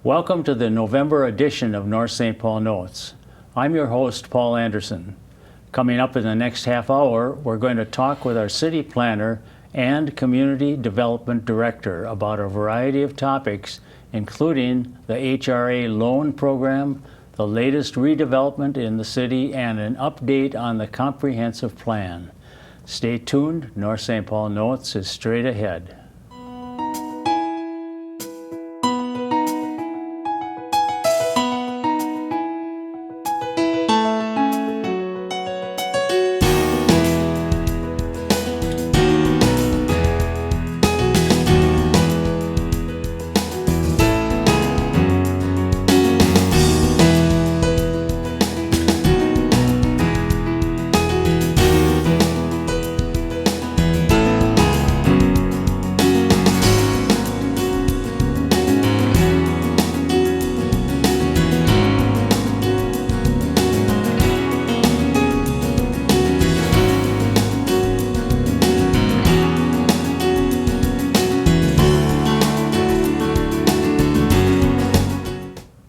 Welcome to the November edition of North St. Paul Notes. I'm your host, Paul Anderson. Coming up in the next half hour, we're going to talk with our city planner and community development director about a variety of topics, including the HRA loan program, the latest redevelopment in the city, and an update on the comprehensive plan. Stay tuned. North St. Paul Notes is straight ahead.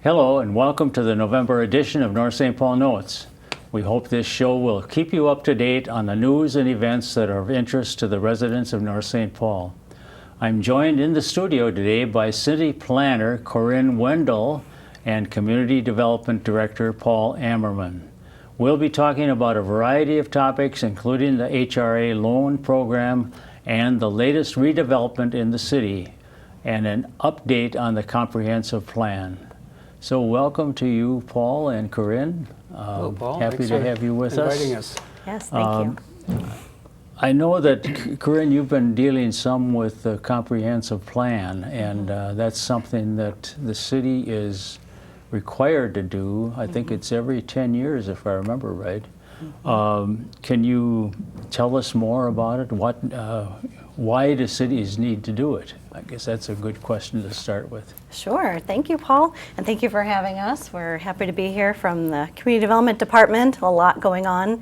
Hello and welcome to the November edition of North St. Paul Notes. We hope this show will keep you up to date on the news and events that are of interest to the residents of North St. Paul. I'm joined in the studio today by City Planner Corrin Wendell and Community Development Director Paul Ammerman. We'll be talking about a variety of topics, including the HRA loan program and the latest redevelopment in the city, and an update on the comprehensive plan. So welcome to you, Paul and Corrin. Hello, Paul. Happy to have you with inviting us. Yes, thank you. I know that, Corrin, you've been dealing some with the comprehensive plan, and that's something that the city is required to do. I think it's every 10 years, if I remember right. Can you tell us more about it? Why do cities need to do it? I guess that's a good question to start with. Sure. Thank you, Paul, and thank you for having us. We're happy to be here from the Community Development Department. A lot going on.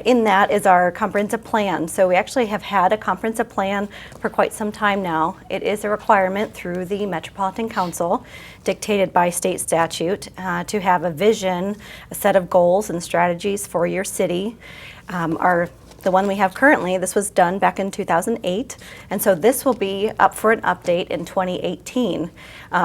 In that is our comprehensive plan. So we actually have had a comprehensive plan for quite some time now. It is a requirement through the Metropolitan Council, dictated by state statute, to have a vision, a set of goals and strategies for your city. The one we have currently, this was done back in 2008, and so this will be up for an update in 2018.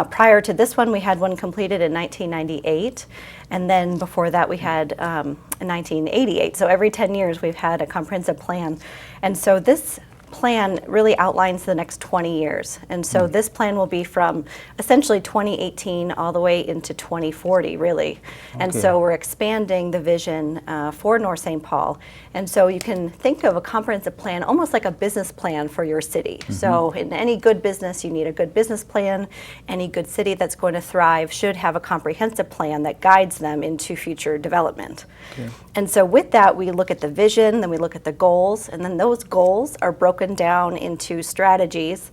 Prior to this one, we had one completed in 1998, and then before that we had in 1988. So every 10 years we've had a comprehensive plan. And so this plan really outlines the next 20 years. And so this plan will be from essentially 2018 all the way into 2040, really. Okay. And so we're expanding the vision for North St. Paul. And so you can think of a comprehensive plan almost like a business plan for your city. So in any good business, you need a good business plan. Any good city that's going to thrive should have a comprehensive plan that guides them into future development. Okay. And so with that, we look at the vision, then we look at the goals, and then those goals are broken down into strategies.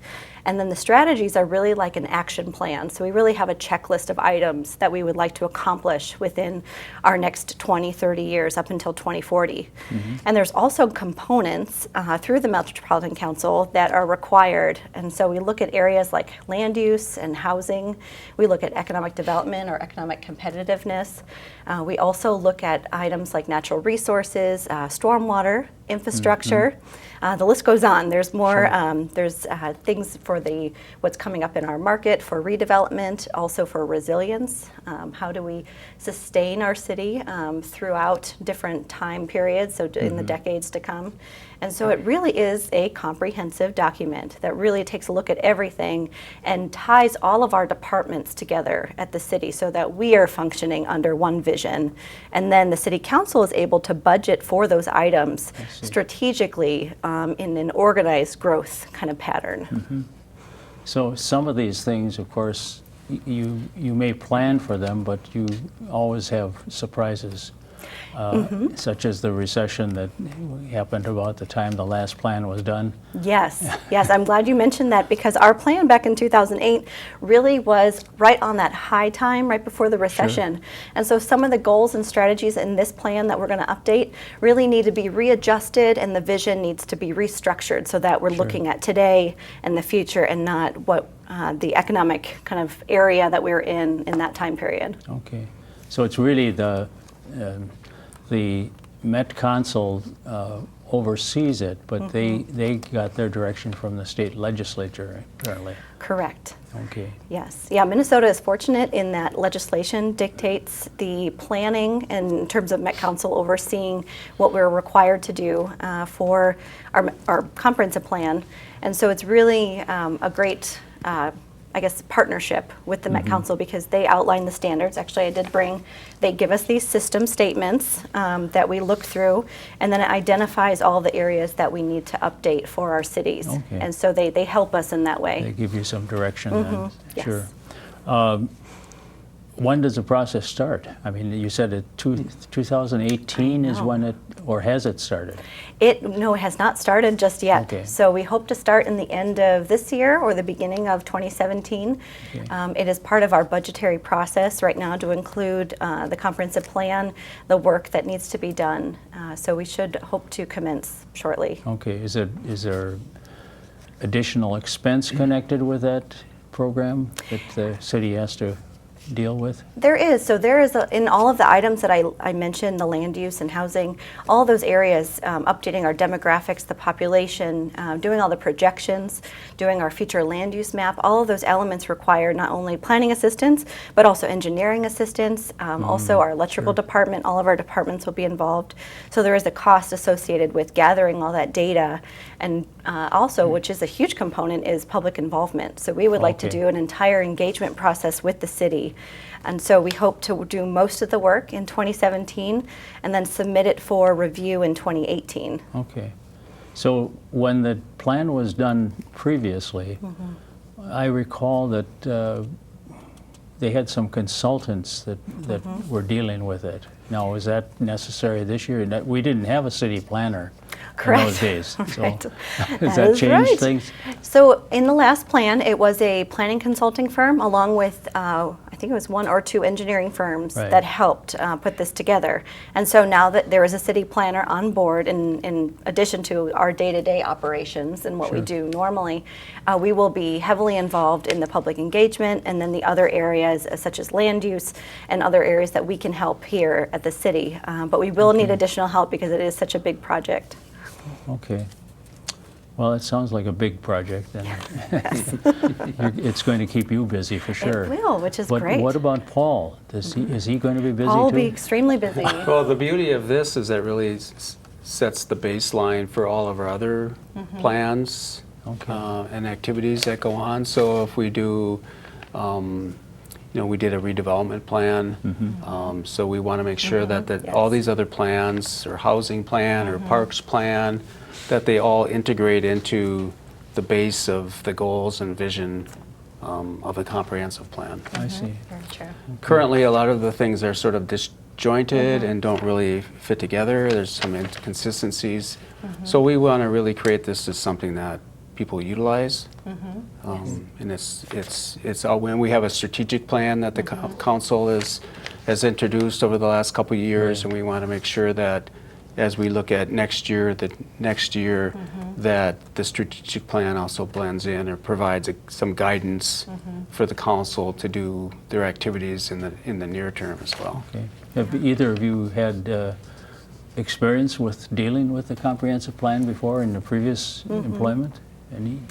And then the strategies are really like an action plan. So we really have a checklist of items that we would like to accomplish within our next 20, 30 years up until 2040. And there's also components through the Metropolitan Council that are required. And so we look at areas like land use and housing. We look at economic development or economic competitiveness. We also look at items like natural resources, stormwater, infrastructure. The list goes on. There's more. Sure. There's things for what's coming up in our market for redevelopment, also for resilience. How do we sustain our city throughout different time periods, so in the decades to come? And so it really is a comprehensive document that really takes a look at everything and ties all of our departments together at the city so that we are functioning under one vision. And then the city council is able to budget for those items strategically in an organized growth kind of pattern. So some of these things, of course, you may plan for them, but you always have surprises. such as the recession that happened about the time the last plan was done? Yes, yes, I'm glad you mentioned that because our plan back in 2008 really was right on that high time, right before the recession. And so some of the goals and strategies in this plan that we're going to update really need to be readjusted, and the vision needs to be restructured so that we're looking at today and the future and not what the economic kind of area that we're in that time period. Okay, so it's really the Met Council oversees it, but they got their direction from the state legislature, apparently. Correct. Okay. Yes. Yeah, Minnesota is fortunate in that legislation dictates the planning and in terms of Met Council overseeing what we're required to do for our comprehensive plan. And so it's really a great I guess, partnership with the Met Council because they outline the standards. Actually, they give us these system statements that we look through, and then it identifies all the areas that we need to update for our cities. Okay. And so they help us in that way. They give you some direction then. Yes. Sure. When does the process start? I mean, you said 2018 is when it, or has it started? No, it has not started just yet. Okay. So we hope to start in the end of this year or the beginning of 2017. Okay. It is part of our budgetary process right now to include the comprehensive plan, the work that needs to be done. So we should hope to commence shortly. Okay. Is there additional expense connected with that program that the city has to deal with? There is. So there is, in all of the items that I mentioned, the land use and housing, all those areas, updating our demographics, the population, doing all the projections, doing our future land use map, all of those elements require not only planning assistance, but also engineering assistance, also our electrical department, all of our departments will be involved. So there is a cost associated with gathering all that data, and also, which is a huge component, is public involvement. So we would like to do an entire engagement process with the city. And so we hope to do most of the work in 2017 and then submit it for review in 2018. Okay. So when the plan was done previously, I recall that they had some consultants that were dealing with it. Now, is that necessary this year? We didn't have a city planner in those days. So has that changed things? So in the last plan, it was a planning consulting firm along with, I think it was 1 or 2 engineering firms that helped put this together. And so now that there is a city planner on board, in addition to our day-to-day operations and what we do normally, we will be heavily involved in the public engagement and then the other areas such as land use and other areas that we can help here at the city. But we will need additional help because it is such a big project. Okay. Well, it sounds like a big project, and it's going to keep you busy for sure. It will, which is But great. what about Paul? Is he going to be busy Paul will too? be extremely busy. Well, the beauty of this is that it really sets the baseline for all of our other plans and activities that go on. So if we do, we did a redevelopment plan, so we want to make sure that all these other plans, or housing plan, or parks plan, that they all integrate into the base of the goals and vision of a comprehensive plan. I see. Very true. Currently, a lot of the things are sort of disjointed and don't really fit together. There's some inconsistencies. So we want to really create this as something that people utilize. And it's when we have a strategic plan that the council has introduced over the last couple of years, and we want to make sure that as we look at next year, that the strategic plan also blends in or provides some guidance for the council to do their activities in the near term as well. Okay. Have either of you had experience with dealing with the comprehensive plan before in the previous employment? Any?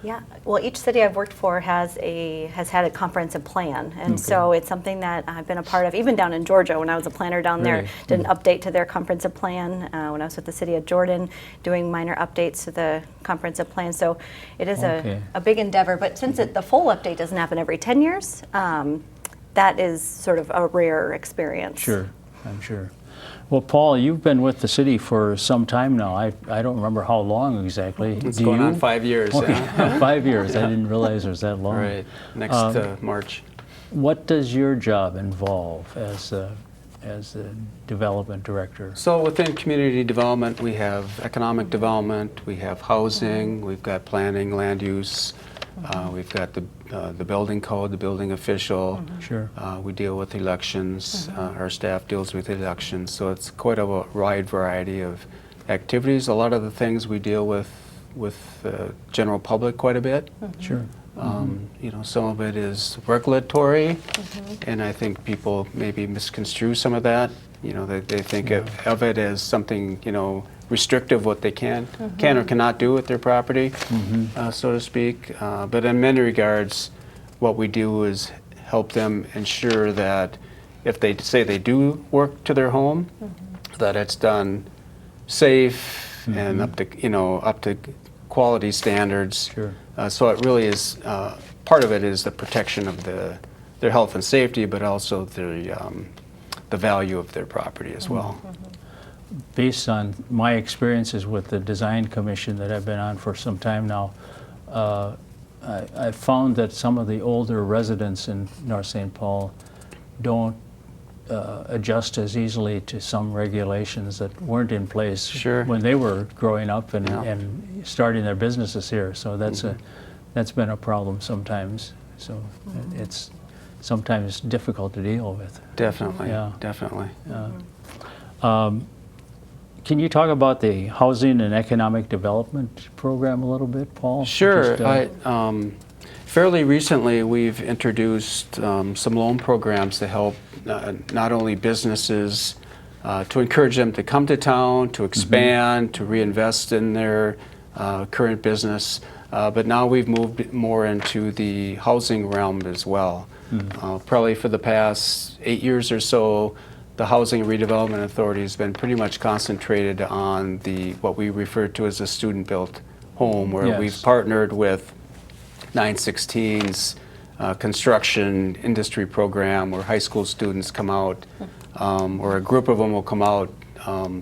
Yeah, well, each city I've worked for has had a comprehensive plan, and so it's something that I've been a part of, even down in Georgia when I was a planner down there, did an update to their comprehensive plan when I was with the city of Jordan, doing minor updates to the comprehensive plan. So it is a big endeavor, but since the full update doesn't happen every 10 years, that is sort of a rare experience. Sure, I'm sure. Well, Paul, you've been with the city for some time now. I don't remember how long exactly. It's going on 5 years. Okay. Yeah. 5 years. I didn't realize it was that long. Right, next March. What does your job involve as as the development director? So within community development, we have economic development, we have housing, we've got planning, land use, we've got the building code, the building official. Sure. We deal with elections. Our staff deals with elections. So it's quite a wide variety of activities. A lot of the things we deal with the general public quite a bit. Sure. You know, some of it is regulatory, and I think people maybe misconstrue some of that. You know, they think of it as something, you know, restrictive, what they can or cannot do with their property, so to speak. But in many regards, what we do is help them ensure that if they say they do work to their home, that it's done safe and up to quality standards. Sure. So it really is, part of it is the protection of their health and safety, but also the value of their property as well. Based on my experiences with the Design Commission that I've been on for some time now, I found that some of the older residents in North St. Paul don't adjust as easily to some regulations that weren't in place Sure. when they were growing up and, Yeah. and starting their businesses here. So that's been a problem sometimes. So it's sometimes difficult to deal with. Definitely, Yeah. definitely. Can you talk about the Housing and Economic Development Program a little bit, Paul? Sure. Just, Fairly recently, we've introduced some loan programs to help not only businesses, to encourage them to come to town, to expand, to reinvest in their current business, but now we've moved more into the housing realm as well. Probably for the past 8 years or so, the Housing Redevelopment Authority has been pretty much concentrated on what we refer to as a student-built home, where Yes. we've partnered with 916's construction industry program, where high school students come out, or a group of them will come out,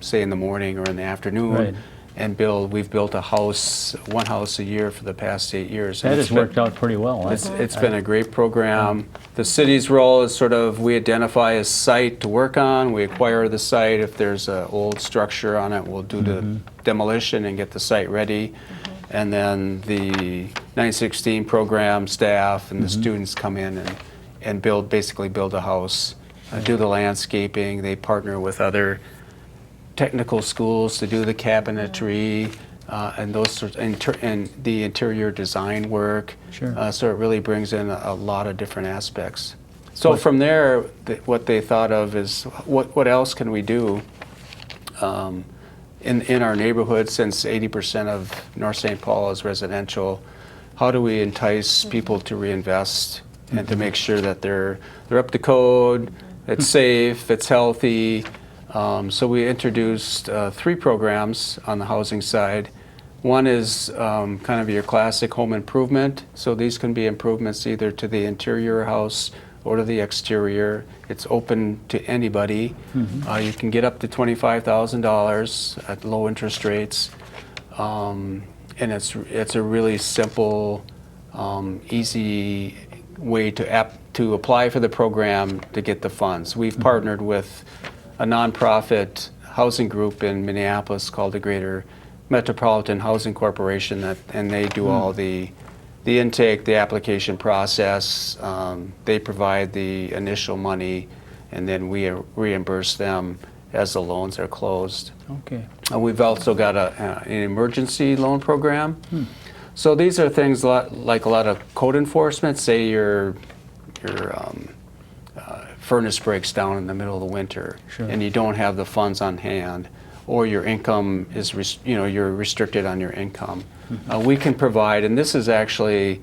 say in the morning or in the afternoon, Right. and we've built one house a year for the past 8 years. that And has it's been- worked out pretty well. it's been a great program. The city's role is sort of, we identify a site to work on, we acquire the site. If there's an old structure on it, we'll do the demolition and get the site ready. And then the 916 program staff and the students come in and basically build a house, do the landscaping. They partner with other technical schools to do the cabinetry, and those sorts, and the interior design work. Sure. So it really brings in a lot of different aspects. So from there, what they thought of is, what else can we do in our neighborhood, since 80% of North St. Paul is residential? How do we entice people to reinvest and to make sure that they're up to code, it's safe, it's healthy? So we introduced 3 programs on the housing side. One is kind of your classic home improvement. So these can be improvements either to the interior house or to the exterior. It's open to anybody. You can get up to $25,000 at low interest rates. And it's a really simple, easy way to apply for the program to get the funds. We've partnered with a nonprofit housing group in Minneapolis called the Greater Metropolitan Housing Corporation, and they do all the intake, the application process. They provide the initial money, and then we reimburse them as the loans are closed. Okay. We've also got an emergency loan program. So these are things like a lot of code enforcement. Say your furnace breaks down in the middle of the winter, Sure. and you don't have the funds on hand, or your income is, you're restricted on your income. We can provide, and this is actually,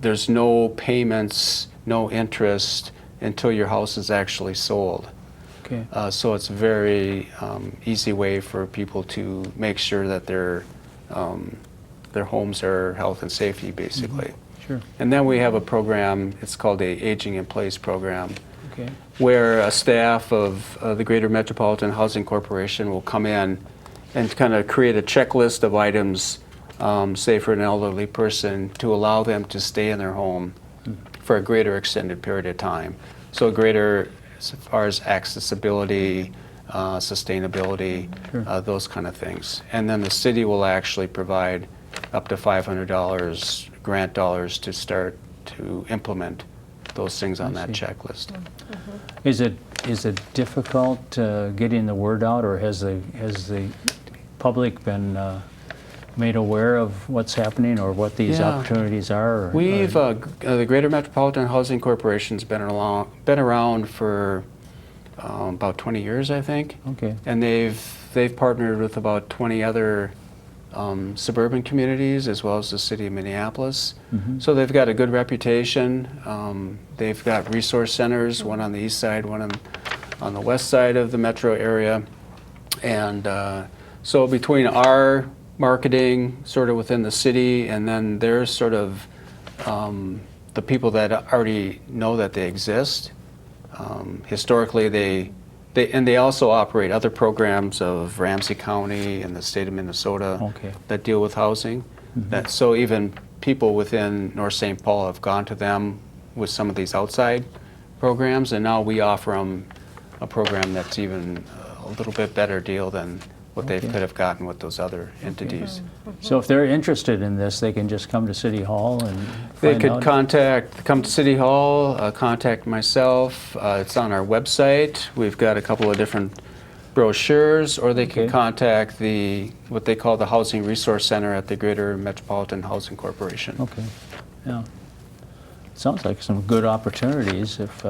there's no payments, no interest until your house is actually sold. Okay. So it's a very easy way for people to make sure that their homes are health and safety, basically. Sure. And then we have a program, it's called the Aging in Place program, Okay. where a staff of the Greater Metropolitan Housing Corporation will come in and kind of create a checklist of items, say for an elderly person, to allow them to stay in their home for a greater extended period of time. So a greater as far as accessibility, sustainability, Sure. those kind of things. And then the city will actually provide up to $500 grant dollars to start to implement those things on that checklist. Is it difficult getting the word out, or has the public been made aware of what's happening or what these Yeah. opportunities are? Or, We've the Greater Metropolitan Housing Corporation's been around for about 20 years, I think. Okay. And they've partnered with about 20 other suburban communities as well as the city of Minneapolis. So they've got a good reputation. They've got resource centers, one on the east side, one on the west side of the metro area. And so between our marketing sort of within the city and then there's sort of the people that already know that they exist. Historically, they also operate other programs of Ramsey County and the state of Minnesota Okay. that deal with housing. So even people within North St. Paul have gone to them with some of these outside programs, and now we offer them a program that's even a little bit better deal than what they Okay. could have gotten with those other entities. So if they're interested in this, they can just come to City Hall and They find could out? come to City Hall, contact myself. It's on our website. We've got a couple of different brochures, or they Okay. could contact what they call the Housing Resource Center at the Greater Metropolitan Housing Corporation. Okay, yeah. Sounds like some good opportunities if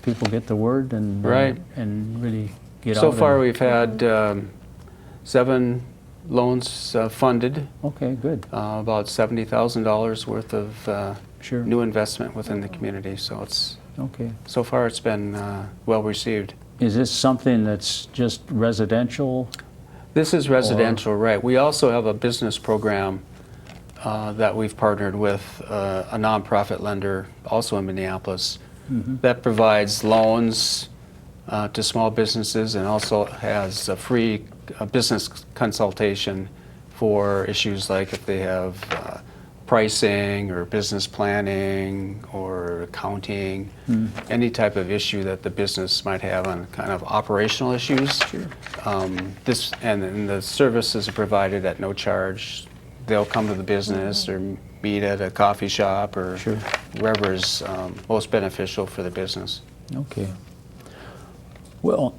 people get the word and Right. and really get out. So far, and- we've had 7 loans funded, Okay, good. about $70,000 worth of Sure. new investment within the community. So Okay. so far it's been well received. Is this something that's just residential? This is residential, right. We also have a business program that we've partnered with a nonprofit lender, also in Minneapolis, that provides loans to small businesses and also has a free business consultation for issues like if they have pricing or business planning or accounting, any type of issue that the business might have on kind of operational issues. And the services are provided at no charge. They'll come to the business or meet at a coffee shop or wherever is most beneficial for the business. Okay. Well,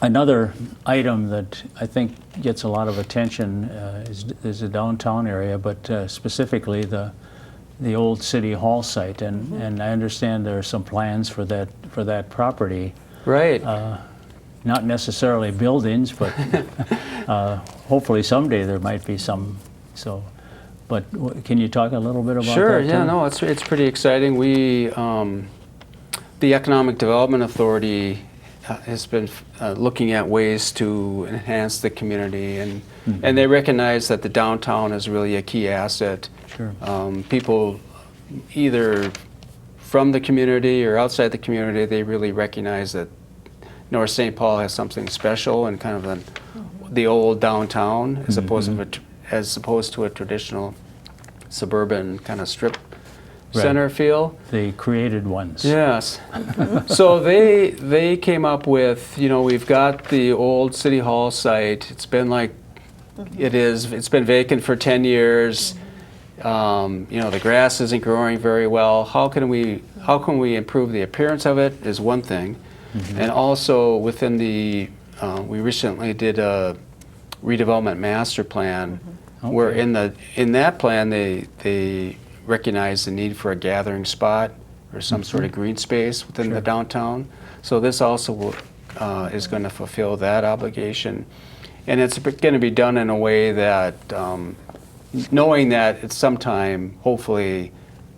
another item that I think gets a lot of attention is the downtown area, but specifically the old City Hall site, and I understand there are some plans for that property. Right. Not necessarily buildings, but hopefully someday there might be some. So, but can you talk a little bit about Sure. that? Yeah. Tim? No, it's pretty exciting. We the Economic Development Authority has been looking at ways to enhance the community, and they recognize that the downtown is really a key asset. Sure. People either from the community or outside the community, they really recognize that North St. Paul has something special and kind of the old downtown as opposed to a traditional suburban kind of strip center feel. The created ones. Yes. So they came up with, we've got the old City Hall site. It's been it's been vacant for 10 years. The grass isn't growing very well. How can we improve the appearance of it is one thing. And also within we recently did a redevelopment master plan where in that plan they recognize the need for a gathering spot or some sort of green space within the downtown. So this also is going to fulfill that obligation. And it's going to be done in a way that, knowing that at some time, hopefully,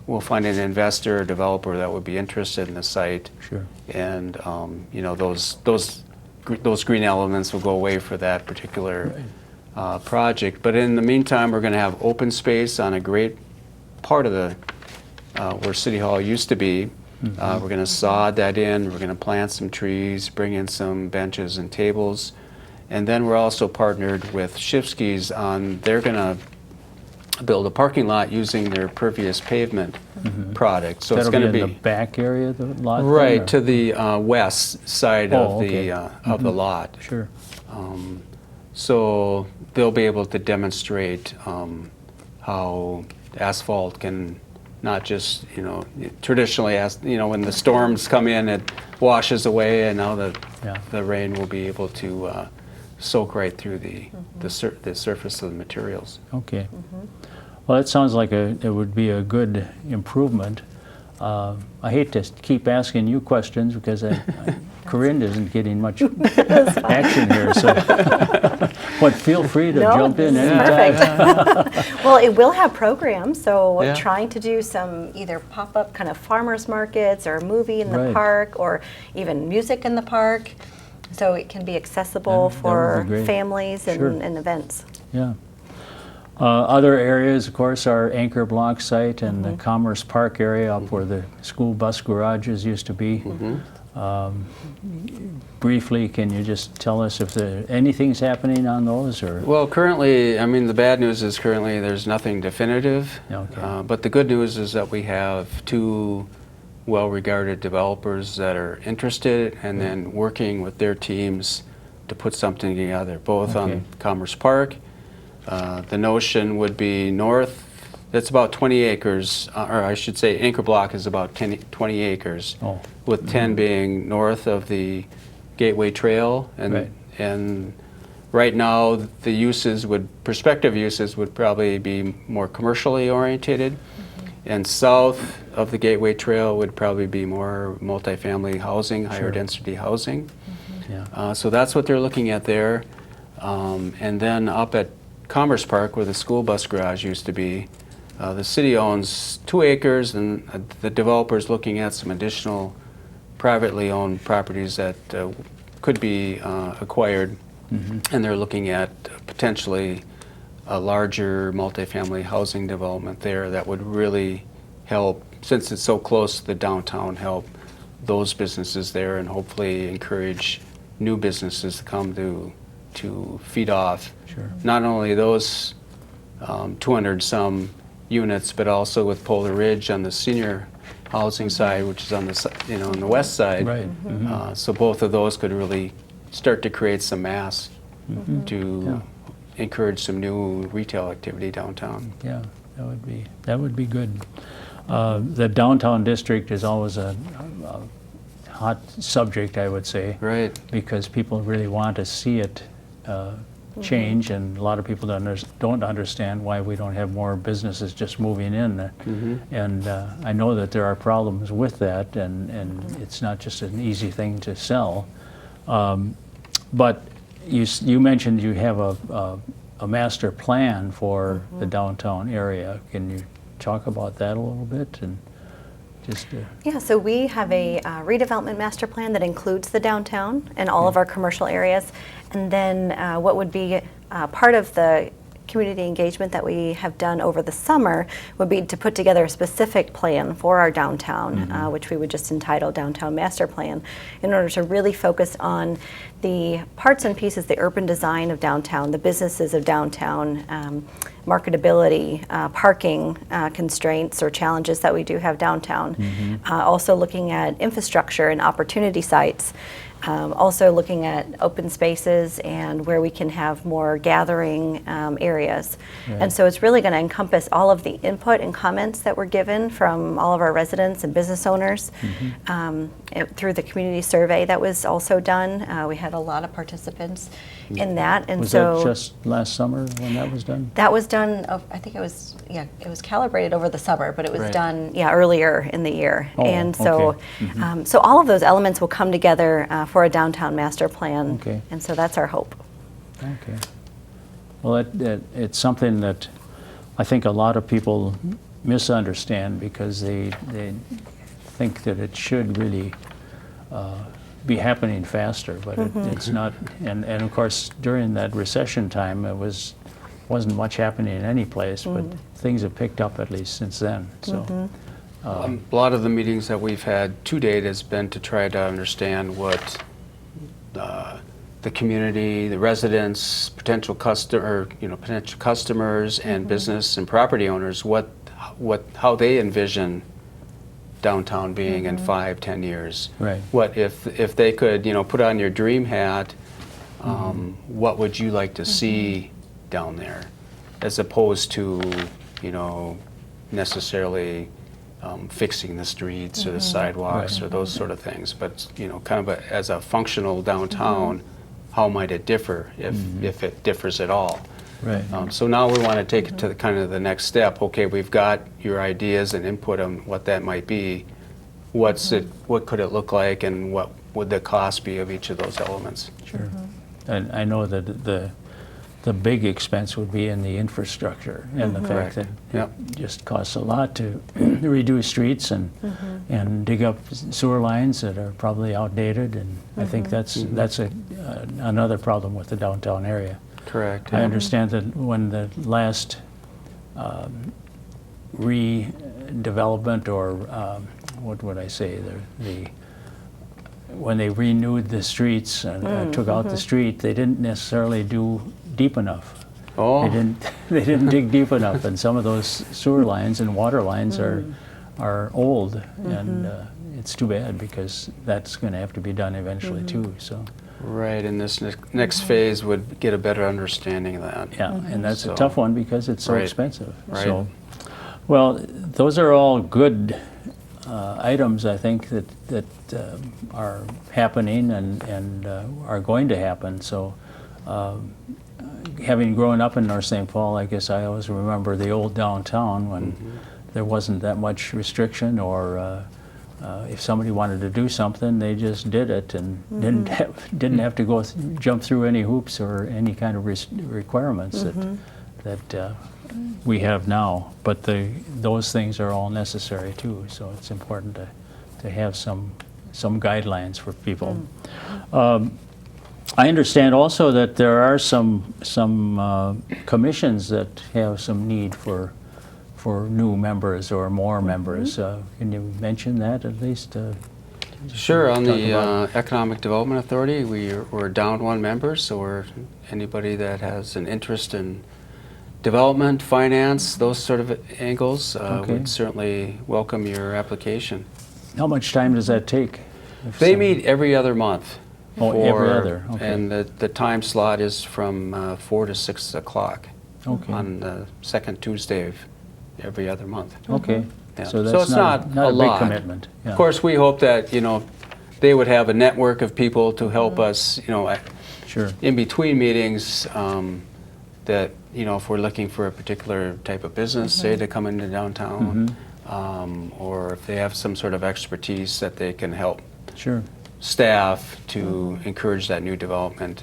we'll find an investor or developer that would be interested in the site. Sure. And those green elements will go away for that particular project. But in the meantime, we're going to have open space on a great part of the where City Hall used to be. We're going to sod that in. We're going to plant some trees, bring in some benches and tables, and then we're also partnered with Shifsky's on. They're going to build a parking lot using their pervious pavement product. So it's That'll going be to in the back area of the lot? then, right or- to the west side Oh, of okay. the lot. Sure. So they'll be able to demonstrate how asphalt can not just, traditionally, when the storms come in, it washes away, and now Yeah. the rain will be able to soak right through the surface of the materials. Okay. Well, it sounds like it would be a good improvement. I hate to keep asking you questions because Corrin isn't getting much action here, so but feel free to No, jump in this is anytime. perfect. Well, it will have programs, so Yeah. trying to do some either pop-up kind of farmers markets or a movie in the Right. park or even music in the park, so it can be accessible That would for be great. families and, Sure. and events. Yeah. Other areas, of course, are Anchor Block site and the Commerce Park area up where the school bus garages used to be. Briefly, can you just tell us if anything's happening on those, or? Well, currently, the bad news is currently there's nothing definitive. Okay. But the good news is that we have two well-regarded developers that are interested and then working with their teams to put something together, both Okay. on Commerce Park. The notion would be north, that's about 20 acres, or I should say Anchor Block is about 20 acres, Oh. with 10 being north of the Gateway Trail. Right. And right now, the prospective uses would probably be more commercially oriented. And south of the Gateway Trail would probably be more multifamily housing, higher Sure. density housing. Yeah. So that's what they're looking at there. And then up at Commerce Park, where the school bus garage used to be, the city owns 2 acres, and the developer's looking at some additional privately owned properties that could be acquired. And they're looking at potentially a larger multifamily housing development there that would really help, since it's so close to the downtown, help those businesses there and hopefully encourage new businesses to come to feed off Sure. not only those 200 some units, but also with Polar Ridge on the senior housing side, which is on the on the west side. Right. So both of those could really start to create some mass to encourage some new retail activity downtown. Yeah, that would be good. The downtown district is always a hot subject, I would say, Right. because people really want to see it change, and a lot of people don't understand why we don't have more businesses just moving in. And I know that there are problems with that, and it's not just an easy thing to sell. But you mentioned you have a master plan for the downtown area. Can you talk about that a little bit? And just Yeah, so we have a redevelopment master plan that includes the downtown and all of our commercial areas. And then what would be part of the community engagement that we have done over the summer would be to put together a specific plan for our downtown, which we would just entitle Downtown Master Plan, in order to really focus on the parts and pieces, the urban design of downtown, the businesses of downtown, marketability, parking constraints or challenges that we do have downtown. Also looking at infrastructure and opportunity sites. Also looking at open spaces and where we can have more gathering areas. Right. And so it's really going to encompass all of the input and comments that were given from all of our residents and business owners through the community survey that was also done. We had a lot of participants in that. And was so that just last summer when that was done? that was done, I think it was calibrated over the summer, but it was Right. done, earlier in the year. Oh, and so, okay. so all of those elements will come together for a downtown master plan. Okay. And so that's our hope. Okay. Well, it's something that I think a lot of people misunderstand because they think that it should really be happening faster, but it's not. And of course, during that recession time, wasn't much happening in any place, but things have picked up at least since then. So. A lot of the meetings that we've had to date has been to try to understand what the the community, the residents, potential customers and business and property owners, how they envision downtown being in 5-10 years. Right. What if they could, put on your dream hat, what would you like to see down there, as opposed to, necessarily fixing the streets or the sidewalks or those sort of things, but kind of as a functional downtown, how might it differ if it differs at all? Right. So now we want to take it to kind of the next step. Okay, we've got your ideas and input on what that might be. What could it look like, and what would the cost be of each of those elements? Sure. And I know that the big expense would be in the infrastructure, and the fact that Yep. it just costs a lot to redo streets and dig up sewer lines that are probably outdated, and I think that's another problem with the downtown area. Correct. I understand that when the last redevelopment, or what would I say, when they renewed the streets and took out the street, they didn't necessarily do deep enough. Oh. They didn't dig deep enough, and some of those sewer lines and water lines are old, and it's too bad, because that's going to have to be done eventually too. So. Right, and this next phase would get a better understanding of that. Yeah, and that's So- a tough one, because it's so Right. expensive. Right. So, well, those are all good items, I think, that are happening and are going to happen. So, having grown up in North St. Paul, I guess I always remember the old downtown when there wasn't that much restriction, or if somebody wanted to do something, they just did it, and didn't have to jump through any hoops or any kind of requirements that we have now. But those things are all necessary too. So it's important to have some guidelines for people. I understand also that there are some commissions that have some need for new members or more members. Can you mention that at least? Sure. On Talk the about Economic Development Authority, we're down one member, so anybody that has an interest in development, finance, those sort of angles, would certainly welcome your application. How much time does that take? They meet every other month. Oh, every other, okay. And the time slot is from 4 to 6 o'clock Okay. on the second Tuesday of every other month. Okay. Yeah. So that's it's not a a big lot. commitment. Yeah. Of course, we hope that, they would have a network of people to help us, Sure. in between meetings, that, if we're looking for a particular type of business, say, to come into downtown, or if they have some sort of expertise that they can help Sure. staff to encourage that new development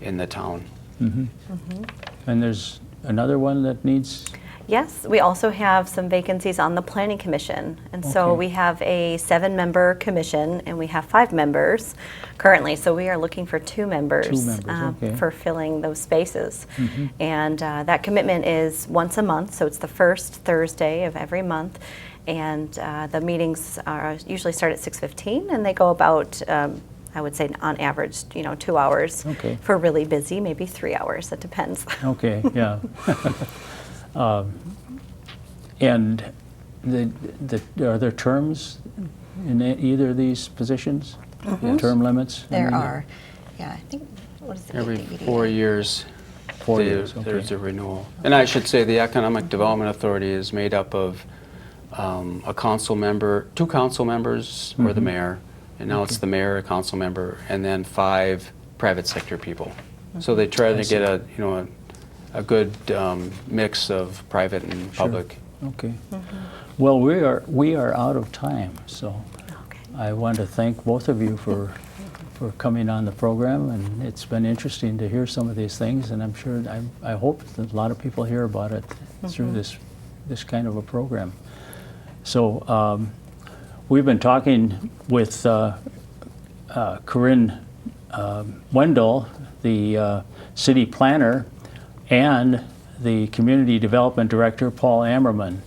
in the town. And there's another one that needs. Yes, we also have some vacancies on the Planning Commission. And so Okay. we have a 7-member commission, and we have 5 members currently. So we are looking for 2 members, 2 members, okay. for filling those spaces. And that commitment is once a month, so it's the first Thursday of every month. And the meetings usually start at 6:15, and they go about, I would say on average, 2 hours. Okay. For really busy, maybe 3 hours, it depends. Okay, yeah. And are there terms in either of these positions? Term limits? I There mean, are. Yeah, I think, what is it? Every the EDA? 4 years, 4 years, okay. there's a renewal. And I should say the Economic Development Authority is made up of a council member, 2 council members, or the mayor, and now it's the mayor, a council member, and then 5 private sector people. So they try to get a good mix of private and public. Okay. Well, we are out of time, so Okay. I want to thank both of you for coming on the program, and it's been interesting to hear some of these things, and I'm sure, I hope that a lot of people hear about it through this kind of a program. So we've been talking with Corrin Wendell, the city planner, and the community development director, Paul Ammerman.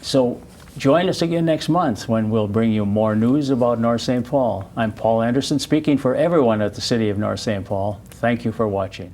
So Join us again next month when we'll bring you more news about North St. Paul. I'm Paul Anderson speaking for everyone at the City of North St. Paul. Thank you for watching.